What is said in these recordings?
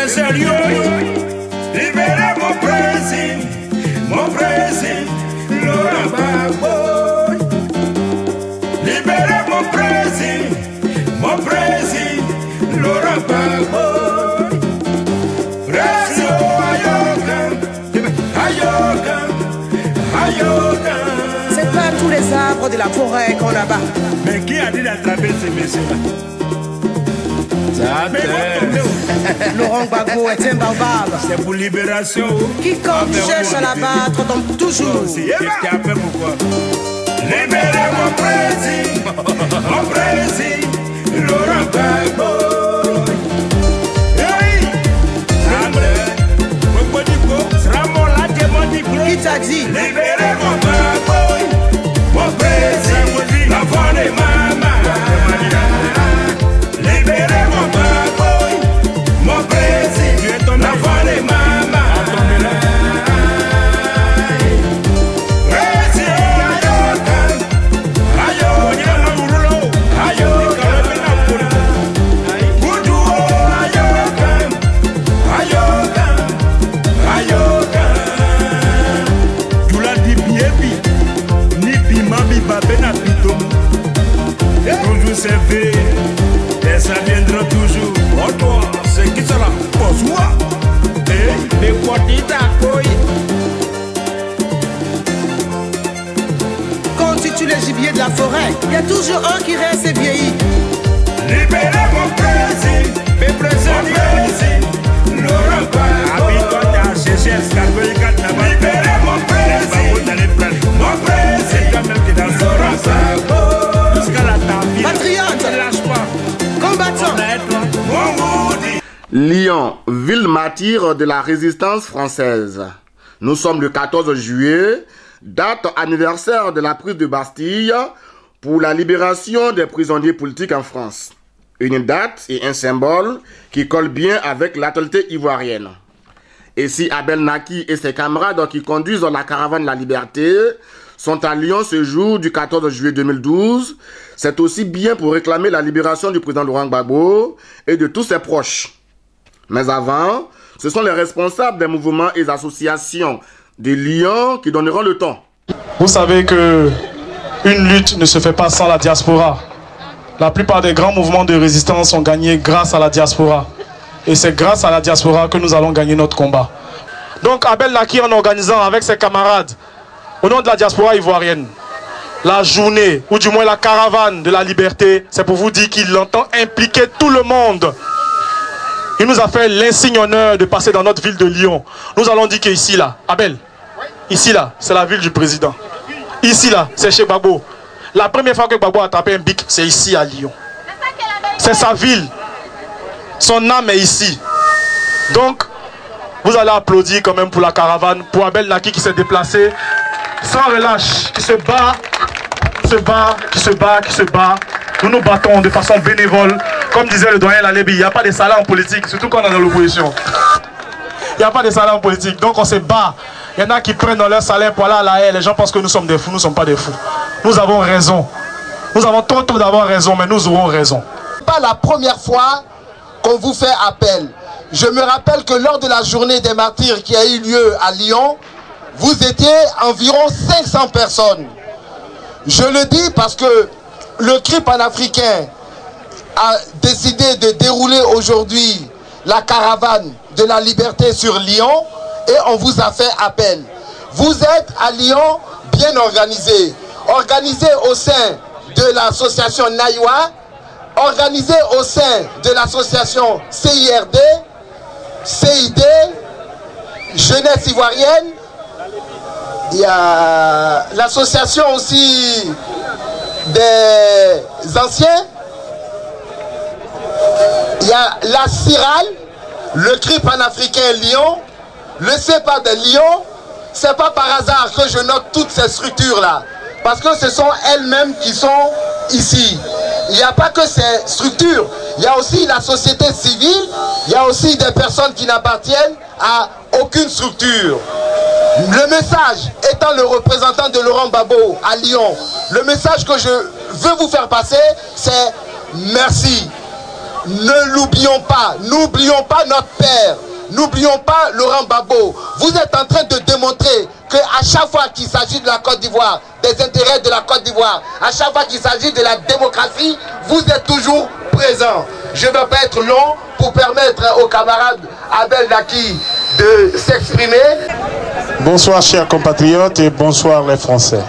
sérieux. Libérez mon président, Laurent Gbagbo. Libérez mon président, Laurent Gbagbo. C'est pas tous les arbres de la forêt qu'on abat. Mais qui a dit d'attraper ces messieurs-là? Laurent Gbagbo est un barbare. C'est pour libération. Quiconque cherche à l'abattre tombe toujours. Libérez mon président, Laurent Gbagbo. Qui t'a dit? Libérez mon Gbagbo, mon président, l'enfant de maman. Libérez mon Gbagbo, mon président, l'enfant de maman. C'est fait, et ça viendra toujours. Oh toi, c'est qui sera? Pose-moi. Les potis d'accueil. Quand tu tues les gibiers de la forêt, il y a toujours un qui reste vieilli. Libérez mon président, Laurent Gbagbo. Libérez mon président, Laurent Gbagbo. Patriote, combattant. Lyon, ville martyre de la résistance française. Nous sommes le 14 juillet, date anniversaire de la prise de Bastille pour la libération des prisonniers politiques en France. Une date et un symbole qui colle bien avec l'actualité ivoirienne. Et si Abel Naki et ses camarades qui conduisent la caravane de la liberté sont à Lyon ce jour du 14 juillet 2012, c'est aussi bien pour réclamer la libération du président Laurent Gbagbo et de tous ses proches. Mais avant, ce sont les responsables des mouvements et associations de Lyon qui donneront le ton. Vous savez que une lutte ne se fait pas sans la diaspora. La plupart des grands mouvements de résistance ont gagné grâce à la diaspora. Et c'est grâce à la diaspora que nous allons gagner notre combat. Donc Abel Naki, en organisant avec ses camarades, au nom de la diaspora ivoirienne, la journée, ou du moins la caravane de la liberté, c'est pour vous dire qu'il entend impliquer tout le monde. Il nous a fait l'insigne honneur de passer dans notre ville de Lyon. Nous allons dire qu'ici, là, Abel, ici, là, c'est la ville du président. Ici, là, c'est chez Gbagbo. La première fois que Gbagbo a attrapé un bic, c'est ici, à Lyon. C'est sa ville. Son âme est ici. Donc, vous allez applaudir quand même pour la caravane, pour Abel Naki qui s'est déplacé sans relâche, qui se bat, qui se bat. Nous nous battons de façon bénévole. Comme disait le doyen Lalébi, il n'y a pas de salaire en politique, surtout quand on est dans l'opposition. Il n'y a pas de salaire en politique, donc on se bat. Il y en a qui prennent dans leur salaire pour aller à la haie. Les gens pensent que nous sommes des fous, nous ne sommes pas des fous. Nous avons raison. Nous avons trop d'avoir raison, mais nous aurons raison. Ce n'est pas la première fois qu'on vous fait appel. Je me rappelle que lors de la journée des martyrs qui a eu lieu à Lyon, vous étiez environ 500 personnes. Je le dis parce que le CRI panafricain a décidé de dérouler aujourd'hui la caravane de la liberté sur Lyon et on vous a fait appel. Vous êtes à Lyon bien organisé. Organisé au sein de l'association Naïwa, organisé au sein de l'association CIRD, CID, Jeunesse Ivoirienne. Il y a l'association aussi des anciens. Il y a la CIRAL, le CRI panafricain Lyon, le CEPA de Lyon. C'est pas par hasard que je note toutes ces structures-là. Parce que ce sont elles-mêmes qui sont ici. Il n'y a pas que ces structures. Il y a aussi la société civile. Il y a aussi des personnes qui n'appartiennent à aucune structure. Le message, étant le représentant de Laurent Gbagbo à Lyon, le message que je veux vous faire passer, c'est merci. Ne l'oublions pas, n'oublions pas notre père, n'oublions pas Laurent Gbagbo. Vous êtes en train de démontrer qu'à chaque fois qu'il s'agit de la Côte d'Ivoire, des intérêts de la Côte d'Ivoire, à chaque fois qu'il s'agit de la démocratie, vous êtes toujours présent. Je ne vais pas être long pour permettre au camarade Abel Naki de s'exprimer. Bonsoir chers compatriotes et bonsoir les Français.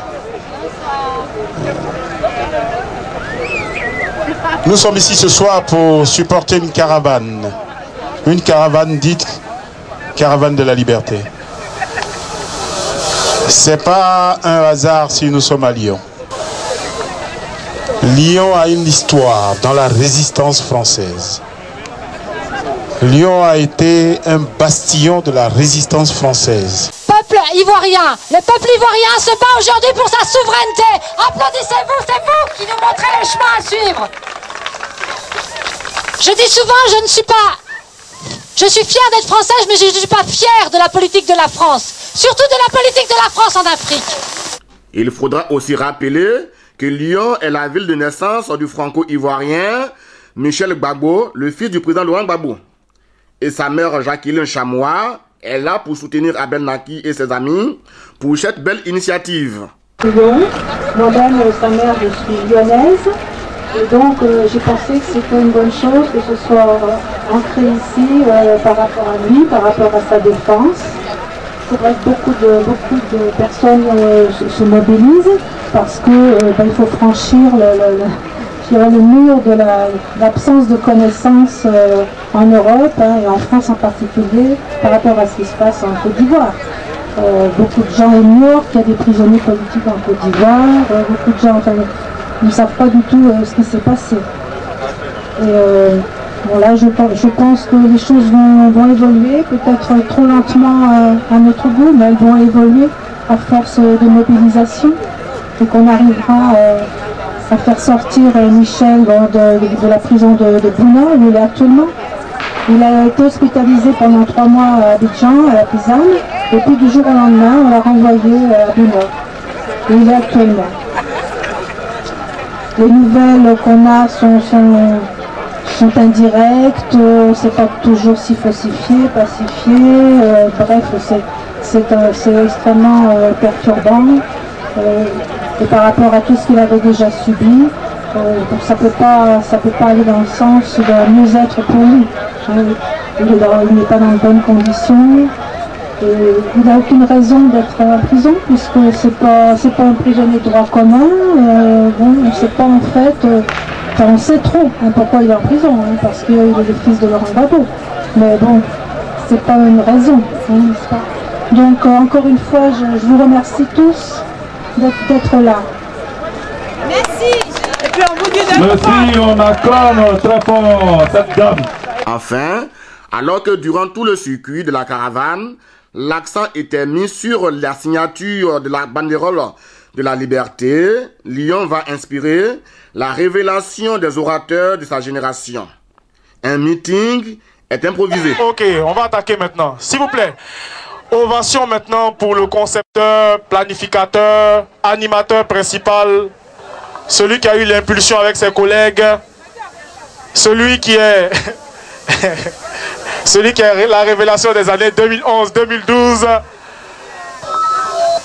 Nous sommes ici ce soir pour supporter une caravane dite caravane de la liberté. C'est pas un hasard si nous sommes à Lyon. Lyon a une histoire dans la résistance française. Lyon a été un bastion de la résistance française. Peuple ivoirien, le peuple ivoirien se bat aujourd'hui pour sa souveraineté. Applaudissez-vous, c'est vous qui nous montrez le chemin à suivre. Je dis souvent, je suis fière d'être française, mais je ne suis pas fière de la politique de la France. Surtout de la politique de la France en Afrique. Il faudra aussi rappeler que Lyon est la ville de naissance du franco-ivoirien Michel Gbagbo, le fils du président Laurent Gbagbo. Et sa mère Jacqueline Chamois est là pour soutenir Abel Naki et ses amis pour cette belle initiative. Lyon, moi-même, sa mère, je suis lyonnaise. Et donc j'ai pensé que c'était une bonne chose que ce soit ancré ici par rapport à lui, par rapport à sa défense. Il faudrait que beaucoup de personnes se mobilisent parce que il faut franchir le mur de l'absence de connaissances en Europe et en France en particulier par rapport à ce qui se passe en Côte d'Ivoire. Beaucoup de gens ignorent qu'il y a des prisonniers politiques en Côte d'Ivoire, beaucoup de gens ne savent pas du tout ce qui s'est passé. Et bon, là, je pense que les choses vont évoluer, peut-être trop lentement à notre goût, mais elles vont évoluer à force de mobilisation et qu'on arrivera à faire sortir Michel de la prison de Bouna, où il est actuellement. Il a été hospitalisé pendant 3 mois à Abidjan, à la Pisane, et puis du jour au lendemain, on l'a renvoyé à Bouna, où il est actuellement. Les nouvelles qu'on a sont indirectes, c'est pas toujours si falsifié, pacifié, bref, c'est extrêmement perturbant. Et par rapport à tout ce qu'il avait déjà subi, ça peut pas aller dans le sens de mieux-être pour lui. Il n'est pas dans de bonnes conditions. Et il n'a aucune raison d'être en prison puisque c'est pas un prisonnier de droit commun. Bon, on ne sait pas en fait. On sait trop pourquoi il est en prison, parce qu'il est le fils de Laurent Gbagbo. Mais bon, c'est pas une raison. Donc encore une fois, je vous remercie tous d'être là. Merci. Et puis on vous dit Merci, on acclame très fort cette dame. Enfin, alors que durant tout le circuit de la caravane, l'accent était mis sur la signature de la banderole de la liberté, Lyon va inspirer la révélation des orateurs de sa génération. Un meeting est improvisé. Ok, on va attaquer maintenant. S'il vous plaît, ovation maintenant pour le concepteur, planificateur, animateur principal, celui qui a eu l'impulsion avec ses collègues, celui qui est... celui qui est la révélation des années 2011-2012,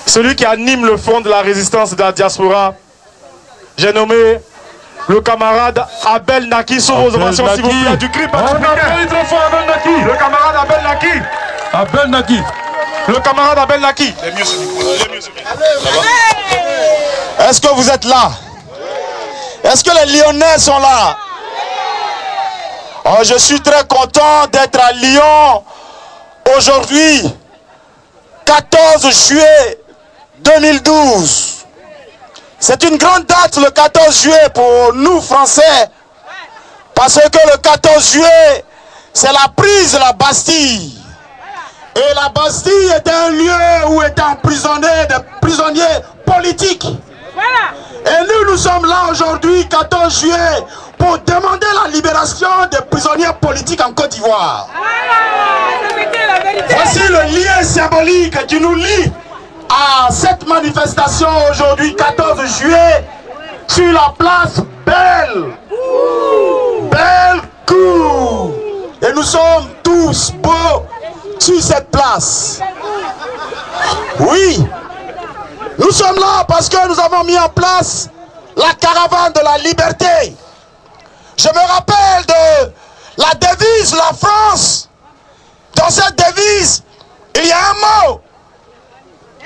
celui qui anime le front de la résistance de la diaspora. J'ai nommé le camarade Abel Naki. Sur vos ovations, s'il vous plaît, du cri particulier. Le camarade Abel Naki. Abel Naki. Le camarade Abel Naki. Est-ce que vous êtes là? Est-ce que les Lyonnais sont là? Oh, je suis très content d'être à Lyon aujourd'hui, 14 juillet 2012. C'est une grande date le 14 juillet pour nous Français, parce que le 14 juillet, c'est la prise de la Bastille. Et la Bastille était un lieu où étaient emprisonnés des prisonniers politiques. Et nous sommes là aujourd'hui, 14 juillet, pour demander la libération des prisonniers politiques en Côte d'Ivoire. Voici le lien symbolique qui nous lie à cette manifestation aujourd'hui, 14 juillet, sur la place Belle. Belle Cour. sommes tous beaux sur cette place. Oui, nous sommes là parce que nous avons mis en place la caravane de la liberté. Je me rappelle de la devise de la France. Dans cette devise, il y a un mot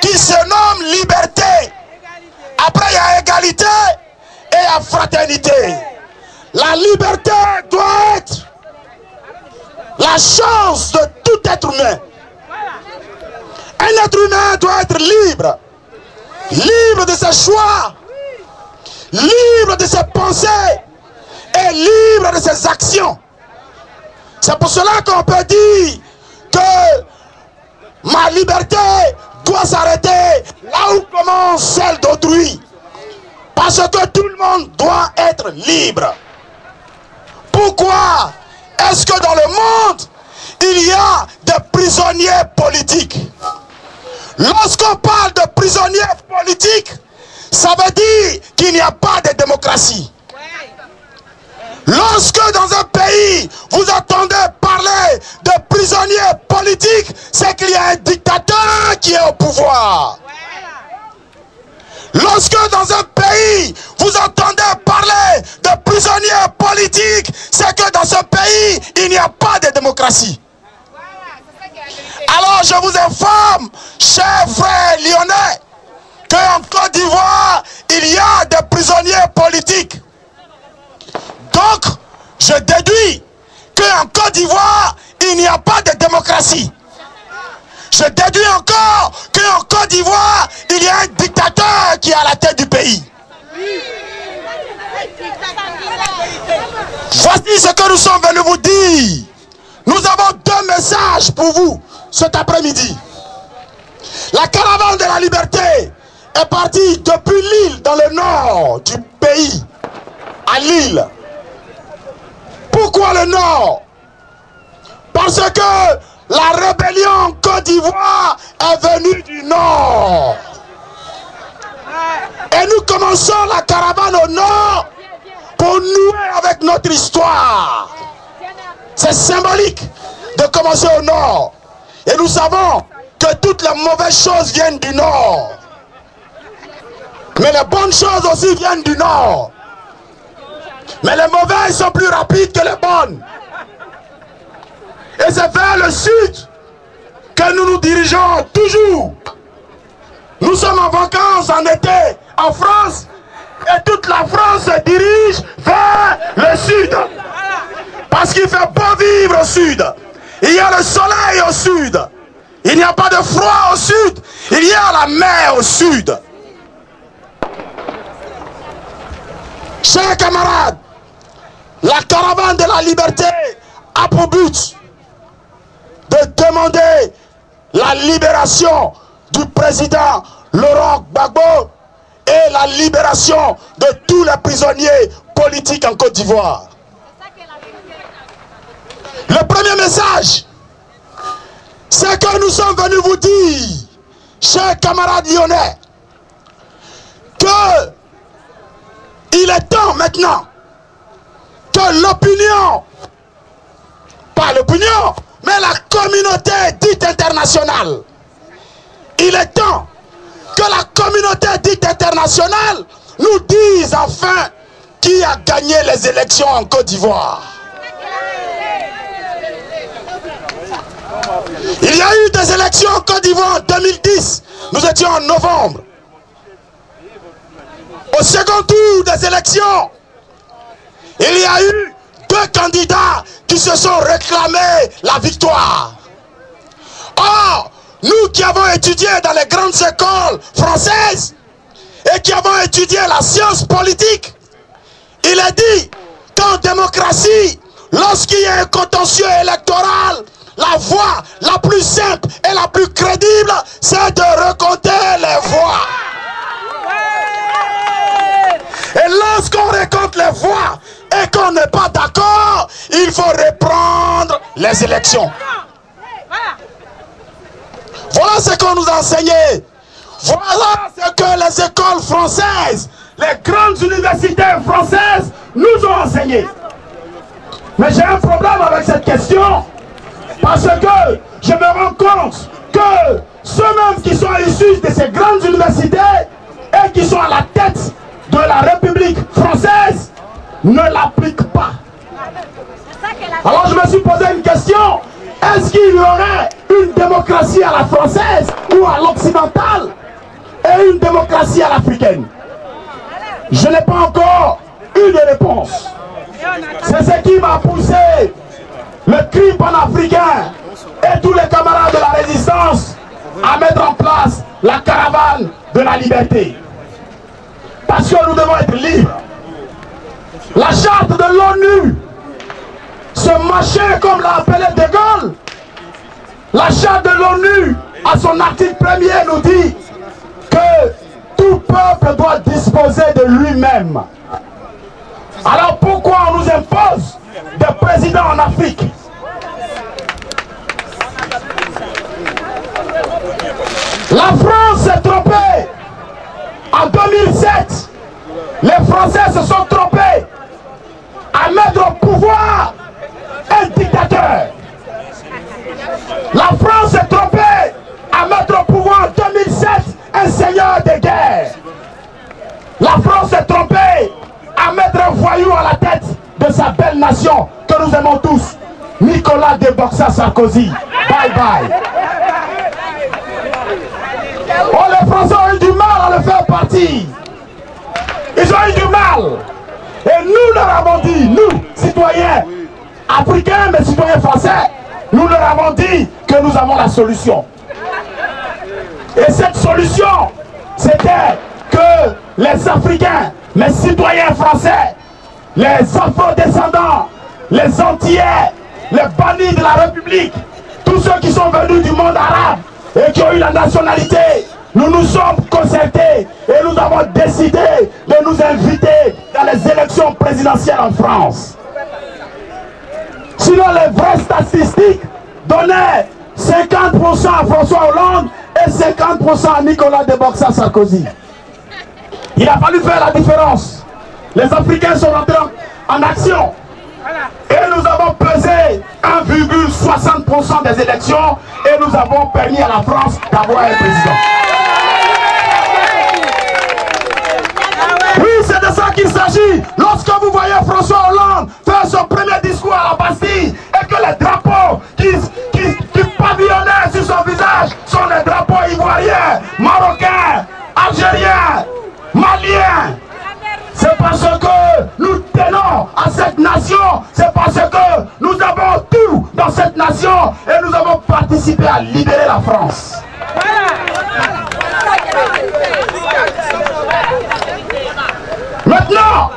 qui se nomme liberté. Après, il y a égalité et il y a fraternité. La liberté doit être la chance de tout être humain. Un être humain doit être libre. Libre de ses choix, libre de ses pensées et libre de ses actions. C'est pour cela qu'on peut dire que ma liberté doit s'arrêter là où commence celle d'autrui. Parce que tout le monde doit être libre. Pourquoi est-ce que dans le monde, il y a des prisonniers politiques? Lorsqu'on parle de prisonniers politiques, ça veut dire qu'il n'y a pas de démocratie. Lorsque dans un pays, vous entendez parler de prisonniers politiques, c'est qu'il y a un dictateur qui est au pouvoir. Lorsque dans un pays, vous entendez parler de prisonniers politiques, c'est que dans ce pays, il n'y a pas de démocratie. Alors je vous informe, chers frères lyonnais, qu'en Côte d'Ivoire, il y a des prisonniers politiques. Donc, je déduis qu'en Côte d'Ivoire, il n'y a pas de démocratie. Je déduis encore qu'en Côte d'Ivoire, il y a un dictateur qui est à la tête du pays. Voici ce que nous sommes venus vous dire. Nous avons deux messages pour vous cet après-midi. La caravane de la liberté est partie depuis Lille, dans le nord du pays, à Lille. Pourquoi le nord? Parce que la rébellion en Côte d'Ivoire est venue du nord. Et nous commençons la caravane au nord pour nouer avec notre histoire. C'est symbolique de commencer au nord. Et nous savons que toutes les mauvaises choses viennent du nord. Mais les bonnes choses aussi viennent du nord. Mais les mauvaises sont plus rapides que les bonnes. Et c'est vers le sud que nous nous dirigeons toujours. Nous sommes en vacances en été en France et toute la France se dirige vers le sud. Parce qu'il fait beau vivre au sud. Il y a le soleil au sud. Il n'y a pas de froid au sud. Il y a la mer au sud. Chers camarades, la caravane de la liberté a pour but de demander la libération du président Laurent Gbagbo et la libération de tous les prisonniers politiques en Côte d'Ivoire. Le premier message, c'est que nous sommes venus vous dire, chers camarades lyonnais, que il est temps maintenant que l'opinion, pas l'opinion, mais la communauté dite internationale, il est temps que la communauté dite internationale nous dise enfin qui a gagné les élections en Côte d'Ivoire. Il y a eu des élections en Côte d'Ivoire en 2010, nous étions en novembre. Au second tour des élections, il y a eu deux candidats qui se sont réclamés la victoire. Or, nous qui avons étudié dans les grandes écoles françaises et qui avons étudié la science politique, il est dit qu'en démocratie, lorsqu'il y a un contentieux électoral, la voie la plus simple et la plus crédible, c'est de recompter les voix. Et lorsqu'on récolte les voix et qu'on n'est pas d'accord, il faut reprendre les élections. Voilà ce qu'on nous a enseigné. Voilà ce que les écoles françaises, les grandes universités françaises nous ont enseigné. Mais j'ai un problème avec cette question, parce que je me rends compte que ceux-mêmes qui sont issus de ces grandes universités et qui sont à la tête de la République française ne l'appliquent pas. Alors je me suis posé une question, est-ce qu'il y aurait une démocratie à la française ou à l'occidentale et une démocratie à l'africaine? Je n'ai pas encore eu de réponse. C'est ce qui m'a poussé le CRI panafricain et tous les camarades de la résistance à mettre en place la caravane de la liberté. Parce que nous devons être libres. La charte de l'ONU, ce machin comme l'a appelé De Gaulle, la charte de l'ONU à son article 1er nous dit que tout peuple doit disposer de lui-même. Alors pourquoi on nous impose des présidents en Afrique? La France s'est trompée. En 2007, les Français se sont trompés à mettre au pouvoir un dictateur. La France s'est trompée à mettre au pouvoir en 2007 un seigneur de guerre. La France s'est trompée à mettre un voyou à la tête de sa belle nation que nous aimons tous, Nicolas de Boxa-Sarkozy. Bye bye. Oh, les Français ont eu du mal à le faire partir. Ils ont eu du mal. Et nous leur avons dit, nous, citoyens africains, mais citoyens français, nous leur avons dit que nous avons la solution. Et cette solution, c'était que les Africains, les citoyens français, les afro-descendants, les Antillais, les bannis de la République, tous ceux qui sont venus du monde arabe et qui ont eu la nationalité, nous nous sommes concertés et nous avons décidé de nous inviter dans les élections présidentielles en France. Sinon, les vraies statistiques donnaient 50% à François Hollande et 50% à Nicolas de Boxa-Sarkozy. Il a fallu faire la différence. Les Africains sont rentrés en action. Et nous avons pesé 1,60% des élections et nous avons permis à la France d'avoir un président. Oui, c'est de ça qu'il s'agit. Lorsque vous voyez François Hollande faire son premier discours à la Bastille et que les drapeaux qui pavillonnaient sur son visage sont les drapeaux ivoiriens, marocains, algériens, maliens, c'est parce que nous tenons à cette nation, c'est parce que nous avons tout dans cette nation et nous avons participé à libérer la France. Maintenant,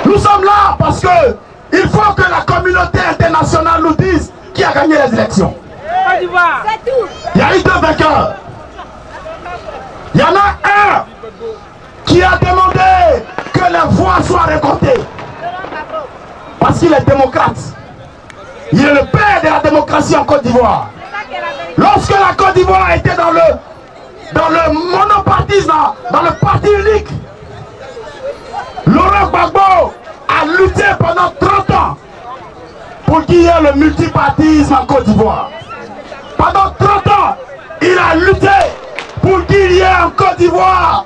nous sommes là parce que il faut que la communauté internationale nous dise qui a gagné les élections. Il y a eu deux vainqueurs. Il y en a un qui a demandé que les voix soient récoltées. Parce qu'il est démocrate. Il est le père de la démocratie en Côte d'Ivoire. Lorsque la Côte d'Ivoire était dans le monopartisme, dans le parti unique, Laurent Gbagbo a lutté pendant 30 ans pour qu'il y ait le multipartisme en Côte d'Ivoire. Pendant 30 ans, il a lutté pour qu'il y ait en Côte d'Ivoire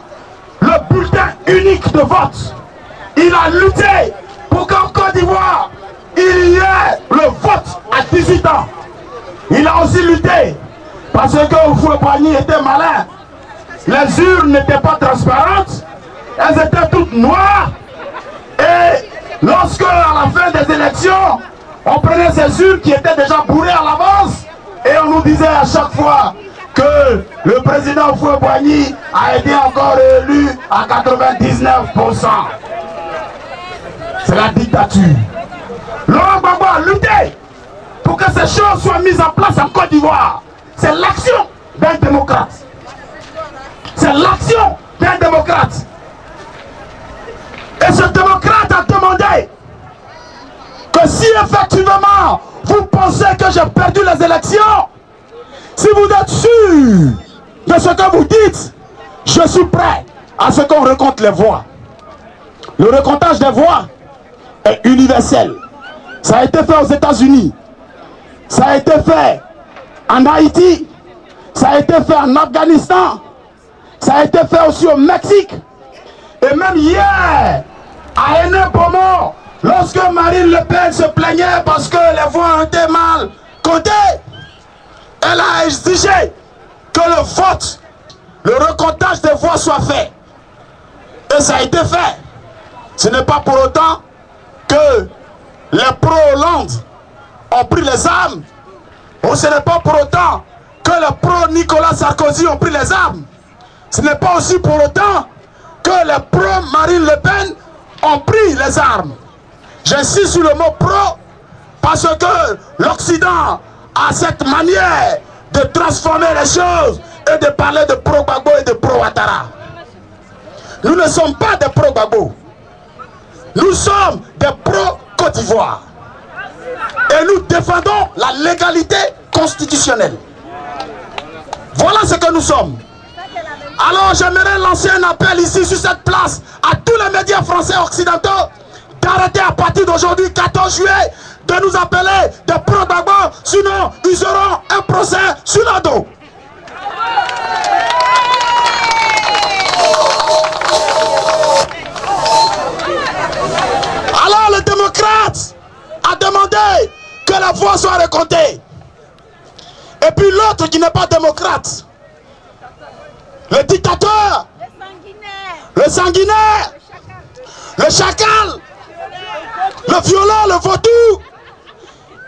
le bulletin unique de vote. Il a lutté pour qu'en Côte d'Ivoire, il y ait le vote à 18 ans. Il a aussi lutté parce que Houphouët-Boigny était malin. Les urnes n'étaient pas transparentes, elles étaient toutes noires. Et lorsque, à la fin des élections, on prenait ces urnes qui étaient déjà bourrées à l'avance, et on nous disait à chaque fois que le président Houphouët-Boigny a été encore élu à 99%. C'est la dictature. Laurent Gbagbo a lutté pour que ces choses soient mises en place en Côte d'Ivoire. C'est l'action d'un démocrate. C'est l'action d'un démocrate. Et ce démocrate a demandé que si effectivement vous pensez que j'ai perdu les élections, si vous êtes sûr de ce que vous dites, je suis prêt à ce qu'on recompte les voix. Le recomptage des voix est universel. Ça a été fait aux États-Unis. Ça a été fait en Haïti. Ça a été fait en Afghanistan. Ça a été fait aussi au Mexique. Et même hier, à Hénin-Beaumont, lorsque Marine Le Pen se plaignait parce que les voix ont été mal comptées, elle a exigé que le vote, le recomptage des voix soit fait. Et ça a été fait. Ce n'est pas pour autant que les pro-Hollande ont pris les armes. Ou ce n'est pas pour autant que les pro-Nicolas Sarkozy ont pris les armes. Ce n'est pas aussi pour autant que les pro-Marine Le Pen ont pris les armes. J'insiste sur le mot pro parce que l'Occident a cette manière de transformer les choses et de parler de pro-Gbagbo et de pro-Ouattara. Nous ne sommes pas des pro-Gbagbo. Nous sommes des pro-Côte d'Ivoire. Et nous défendons la légalité constitutionnelle. Voilà ce que nous sommes. Alors j'aimerais lancer un appel ici sur cette place à tous les médias français occidentaux d'arrêter à partir d'aujourd'hui, 14 juillet, de nous appeler des pro-Gbagbo, sinon ils auront un procès sur leur dos. Alors le démocrate a demandé que la voix soit recomptée. Et puis l'autre qui n'est pas démocrate, le dictateur, le sanguinaire, le chacal, le violent, le vaudou,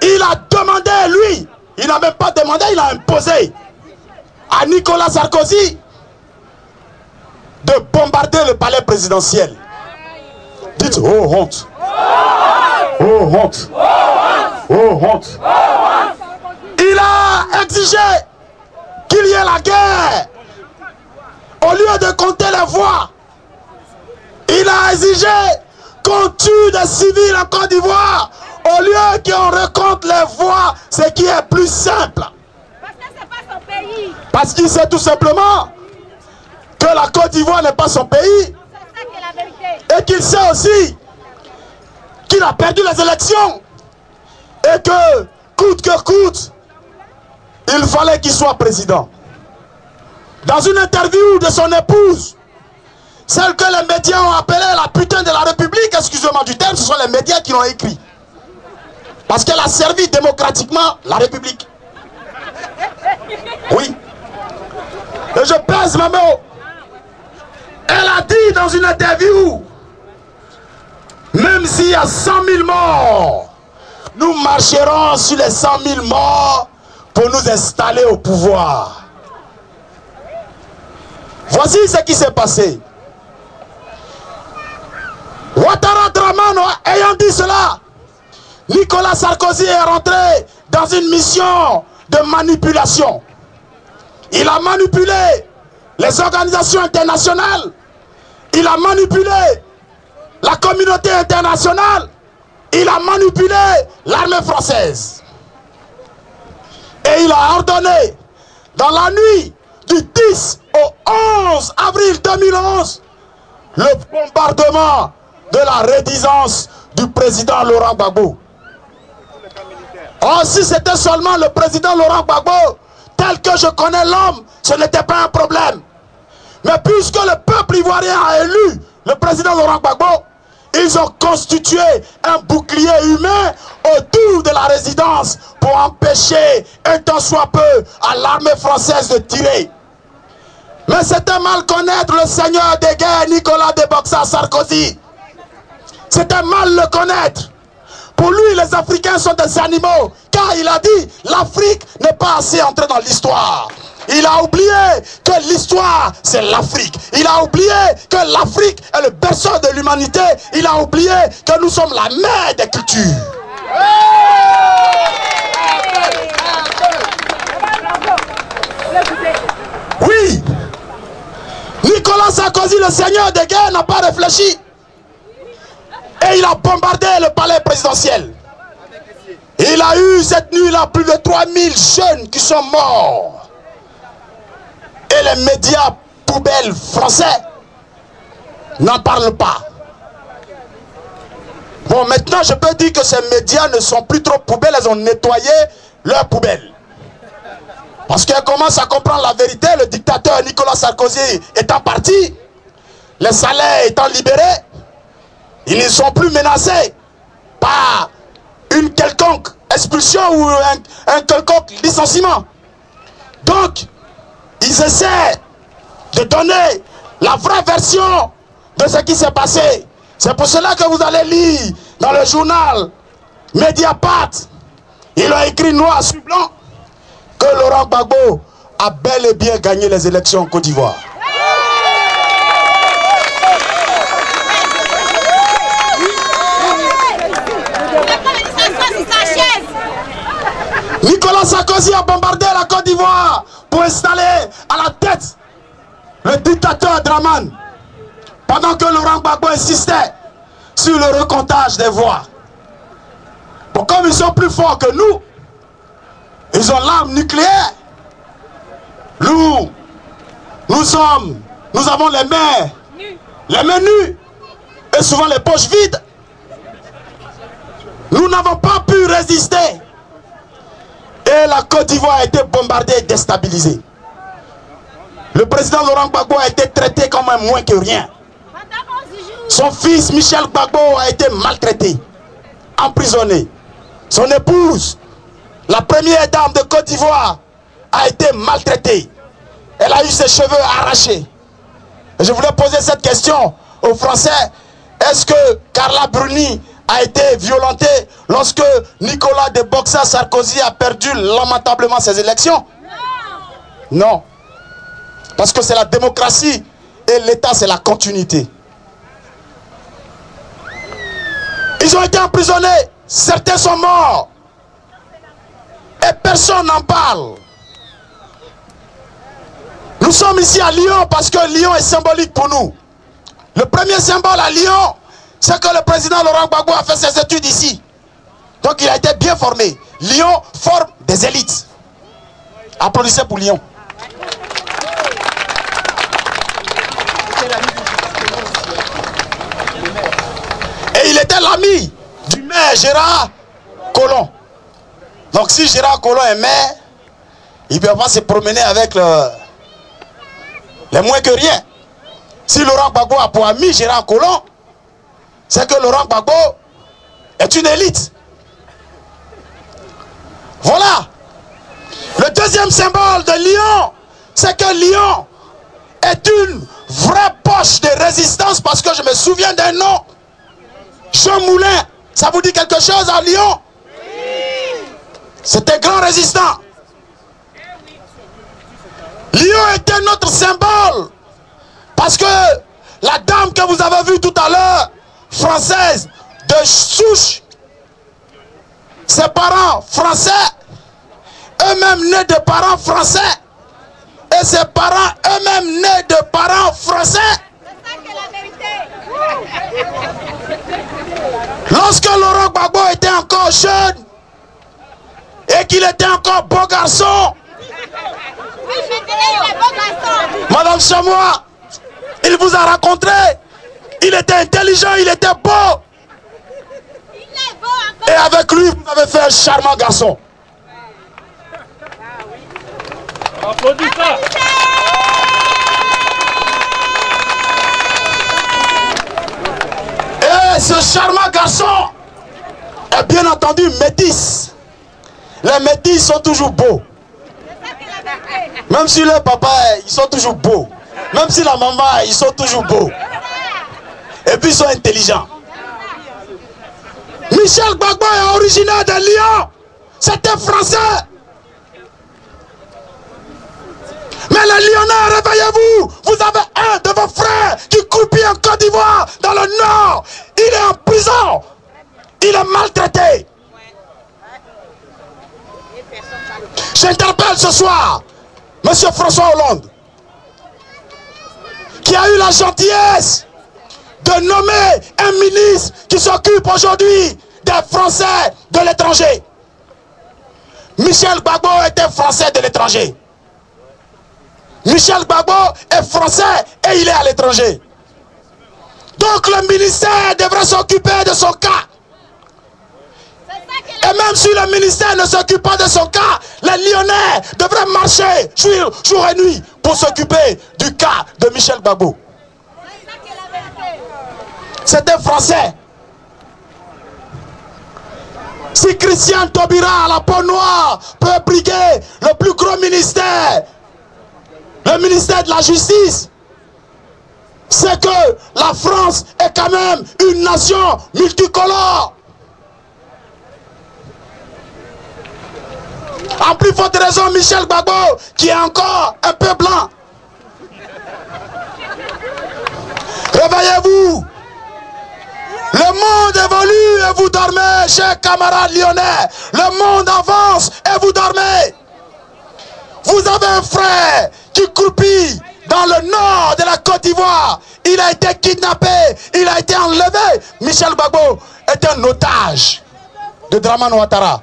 il a demandé, lui, il n'a même pas demandé, il a imposé à Nicolas Sarkozy de bombarder le palais présidentiel. Dites, oh honte. Oh honte. Oh honte. Il a exigé qu'il y ait la guerre. Au lieu de compter les voix, il a exigé qu'on tue des civils en Côte d'Ivoire. Au lieu qu'on recompte les voix, ce qui est plus simple. Parce que c'est pas son pays. Parce qu'il sait tout simplement que la Côte d'Ivoire n'est pas son pays. C'est ça qui est la vérité. Et qu'il sait aussi qu'il a perdu les élections. Et que, coûte que coûte, il fallait qu'il soit président. Dans une interview de son épouse, celle que les médias ont appelée la putain de la République, excusez-moi du terme, ce sont les médias qui l'ont écrit. Parce qu'elle a servi démocratiquement la République. Oui. Et je pèse ma mots. Elle a dit dans une interview, même s'il y a 100 000 morts, nous marcherons sur les 100 000 morts pour nous installer au pouvoir. Voici ce qui s'est passé. Ouattara Dramane ayant dit cela, Nicolas Sarkozy est rentré dans une mission de manipulation. Il a manipulé les organisations internationales. Il a manipulé la communauté internationale. Il a manipulé l'armée française. Et il a ordonné, dans la nuit du 10 au 11 avril 2011, le bombardement de la résidence du président Laurent Gbagbo. Or, si c'était seulement le président Laurent Gbagbo, tel que je connais l'homme, ce n'était pas un problème. Mais puisque le peuple ivoirien a élu le président Laurent Gbagbo, ils ont constitué un bouclier humain autour de la résidence pour empêcher un tant soit peu à l'armée française de tirer. Mais c'était mal connaître le seigneur des guerres Nicolas Deboxa Sarkozy. C'était mal le connaître. Pour lui, les Africains sont des animaux, car il a dit l'Afrique n'est pas assez entrée dans l'histoire. Il a oublié que l'histoire, c'est l'Afrique. Il a oublié que l'Afrique est le berceau de l'humanité. Il a oublié que nous sommes la mère des cultures. Oui, Nicolas Sarkozy, le seigneur des guerres, n'a pas réfléchi. Et il a bombardé le palais présidentiel. Il a eu cette nuit-là plus de 3000 jeunes qui sont morts. Et les médias poubelles français n'en parlent pas. Bon, maintenant, je peux dire que ces médias ne sont plus trop poubelles, elles ont nettoyé leurs poubelles. Parce qu'elles commencent à comprendre la vérité, le dictateur Nicolas Sarkozy étant parti, les salaires étant libérés, ils ne sont plus menacés par une quelconque expulsion ou un quelconque licenciement. Donc, ils essaient de donner la vraie version de ce qui s'est passé. C'est pour cela que vous allez lire dans le journal Mediapart, ils ont écrit noir sur blanc que Laurent Gbagbo a bel et bien gagné les élections en Côte d'Ivoire. Nicolas Sarkozy a bombardé la Côte d'Ivoire pour installer à la tête le dictateur Draman, pendant que Laurent Gbagbo insistait sur le recomptage des voix. Bon, comme ils sont plus forts que nous, ils ont l'arme nucléaire. Nous avons les mains nues et souvent les poches vides. Nous n'avons pas pu résister. Et la Côte d'Ivoire a été bombardée et déstabilisée. Le président Laurent Gbagbo a été traité comme un moins que rien. Son fils Michel Gbagbo a été maltraité, emprisonné. Son épouse, la première dame de Côte d'Ivoire, a été maltraitée. Elle a eu ses cheveux arrachés. Et je voulais poser cette question aux Français. Est-ce que Carla Bruni a été violentée lorsque Nicolas de Boxa Sarkozy a perdu lamentablement ses élections? Non. Parce que c'est la démocratie et l'État, c'est la continuité. Ils ont été emprisonnés. Certains sont morts. Et personne n'en parle. Nous sommes ici à Lyon parce que Lyon est symbolique pour nous. Le premier symbole à Lyon, c'est que le président Laurent Gbagbo a fait ses études ici. Donc il a été bien formé. Lyon forme des élites. Applaudissez pour Lyon. Et il était l'ami du maire Gérard Collomb. Donc si Gérard Collomb est maire, il ne peut pas se promener avec les moins que rien. Si Laurent Gbagbo a pour ami Gérard Collomb, c'est que Laurent Gbagbo est une élite. Voilà. Le deuxième symbole de Lyon, c'est que Lyon est une vraie poche de résistance, parce que je me souviens d'un nom. Jean Moulin, ça vous dit quelque chose à Lyon? C'était grand résistant. Lyon était notre symbole, parce que la dame que vous avez vue tout à l'heure, française de souche, ses parents français, eux-mêmes nés de parents français, et ses parents eux-mêmes nés de parents français. Lorsque Laurent Gbagbo était encore jeune et qu'il était encore beau garçon, Madame Chamois, il vous a rencontré, il était intelligent, il était beau, et avec lui vous avez fait un charmant garçon. Applaudissez ça. Et ce charmant garçon est bien entendu métis. Les métis sont toujours beaux. Même si le papa, ils sont toujours beaux. Même si la maman, ils sont toujours beaux. Et puis ils sont intelligents. Michel Gbagbo est originaire de Lyon. C'était français. Mais les Lyonnais, réveillez-vous. Vous avez un de vos frères qui croupit en Côte d'Ivoire, dans le nord. Il est en prison. Il est maltraité. J'interpelle ce soir M. François Hollande, qui a eu la gentillesse de nommer un ministre qui s'occupe aujourd'hui des Français de l'étranger. Michel Gbagbo était Français de l'étranger. Michel Gbagbo est Français et il est à l'étranger. Donc le ministère devrait s'occuper de son cas. Et même si le ministère ne s'occupe pas de son cas, les Lyonnais devraient marcher jour et nuit pour s'occuper du cas de Michel Gbagbo. C'est un Français. Si Christian Taubira à la peau noire peut briguer le plus gros ministère, le ministère de la Justice, c'est que la France est quand même une nation multicolore. En plus forte raison, Michel Gbagbo, qui est encore un peu blanc. Réveillez-vous. Le monde évolue et vous dormez, chers camarades lyonnais. Le monde avance et vous dormez. Vous avez un frère qui croupit dans le nord de la Côte d'Ivoire. Il a été kidnappé, il a été enlevé. Michel Gbagbo est un otage de Dramane Ouattara.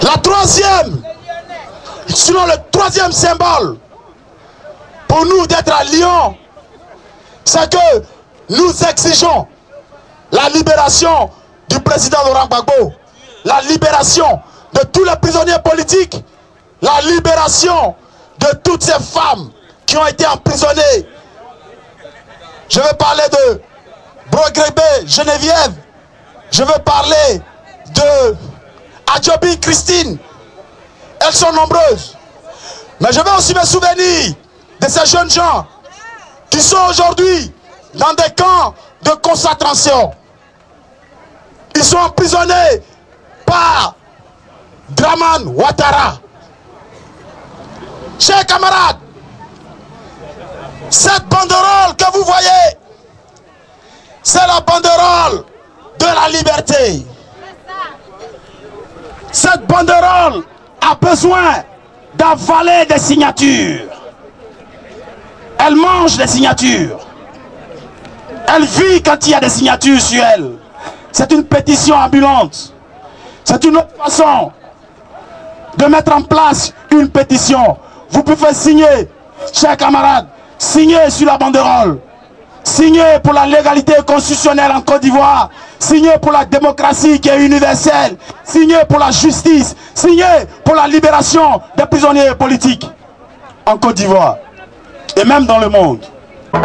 La troisième, sinon le troisième symbole pour nous d'être à Lyon, c'est que nous exigeons la libération du président Laurent Gbagbo, la libération de tous les prisonniers politiques, la libération de toutes ces femmes qui ont été emprisonnées. Je veux parler de Broguébé Geneviève, je veux parler de Adjobi Christine. Elles sont nombreuses. Mais je veux aussi me souvenir de ces jeunes gens qui sont aujourd'hui dans des camps de concentration. Ils sont emprisonnés par Dramane Ouattara. Chers camarades, cette banderole que vous voyez, c'est la banderole de la liberté. Cette banderole a besoin d'avaler des signatures. Elle mange des signatures. Elle vit quand il y a des signatures sur elle. C'est une pétition ambulante. C'est une autre façon de mettre en place une pétition. Vous pouvez signer, chers camarades, signer sur la banderole. Signer pour la légalité constitutionnelle en Côte d'Ivoire. Signer pour la démocratie qui est universelle. Signer pour la justice. Signer pour la libération des prisonniers politiques en Côte d'Ivoire. Et même dans le monde. Je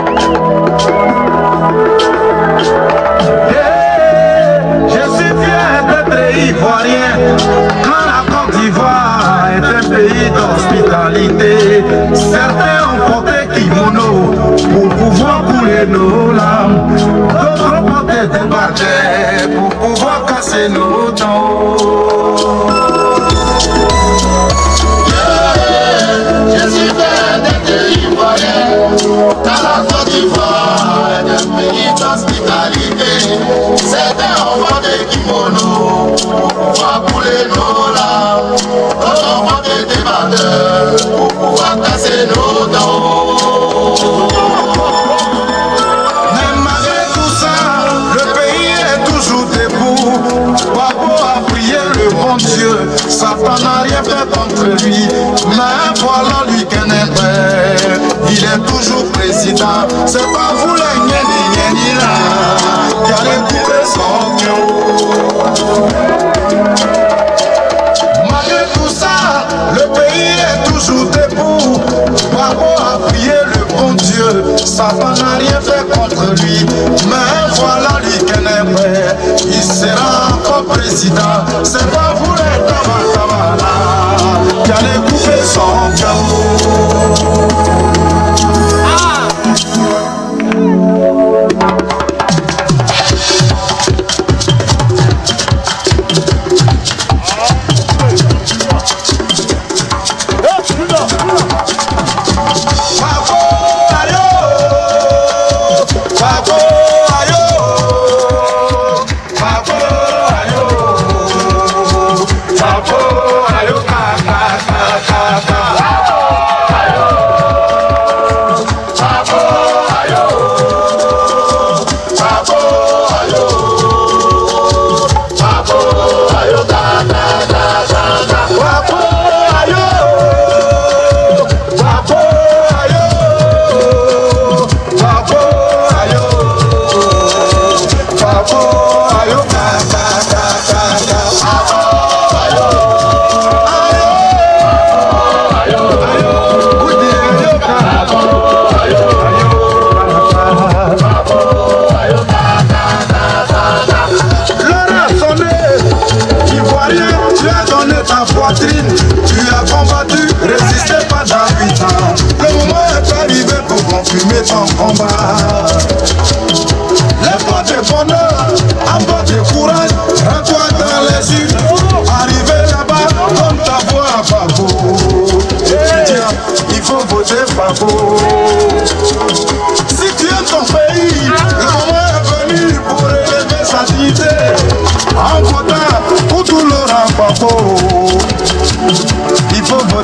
suis fier d'être ivoirien. Quand la Côte d'Ivoire est un pays d'hospitalité, certains ont porté kimono pour pouvoir couler nos larmes. D'autres ont porté des bardets pour pouvoir casser nos dents. Je suis fier d'être ivoirien. Quand la Côte d'Ivoire est un pays d'hospitalité, certains ont porté kimono pour pouvoir couler nos larmes. D'autres ont porté des bardets pour pouvoir casser nos dents. Mais malgré tout ça, le pays est toujours debout. Gbagbo a prié le bon Dieu, Satan n'a rien fait contre lui. Mais voilà lui qu'un père, il est toujours président. C'est pas vous les nieni là qui allez couper son cœur. Malgré tout ça, le pays est toujours debout. Gbagbo a prié le bon Dieu, Satan n'a rien fait contre lui. Mais voilà lui qu'un père, il sera encore président. C'est pas vous les tabac là qui allez couper son cœur. Bravo,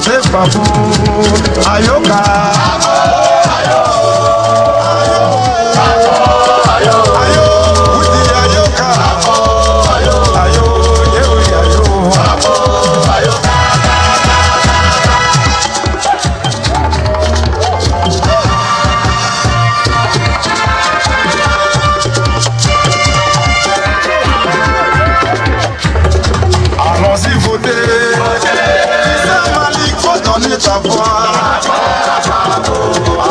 voter Babou. Ayoka. Allons-y voter. Malik, faut donner ta voix.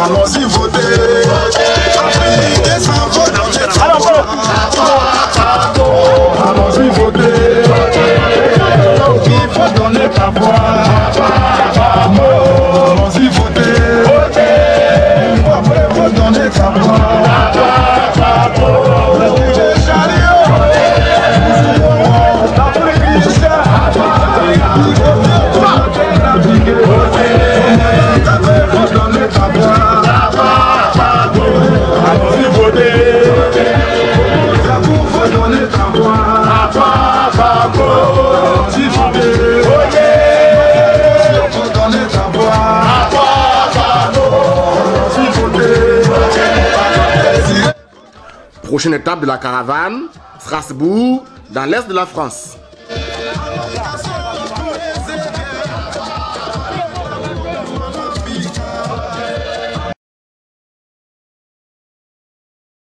Allons-y voter. Afrique sans vote, donner ta voix. Allons-y voter. Il faut donner ta voix. Allons-y voter. Il faut donner ta voix. Prochaine étape de la caravane, Strasbourg, dans l'est de la France.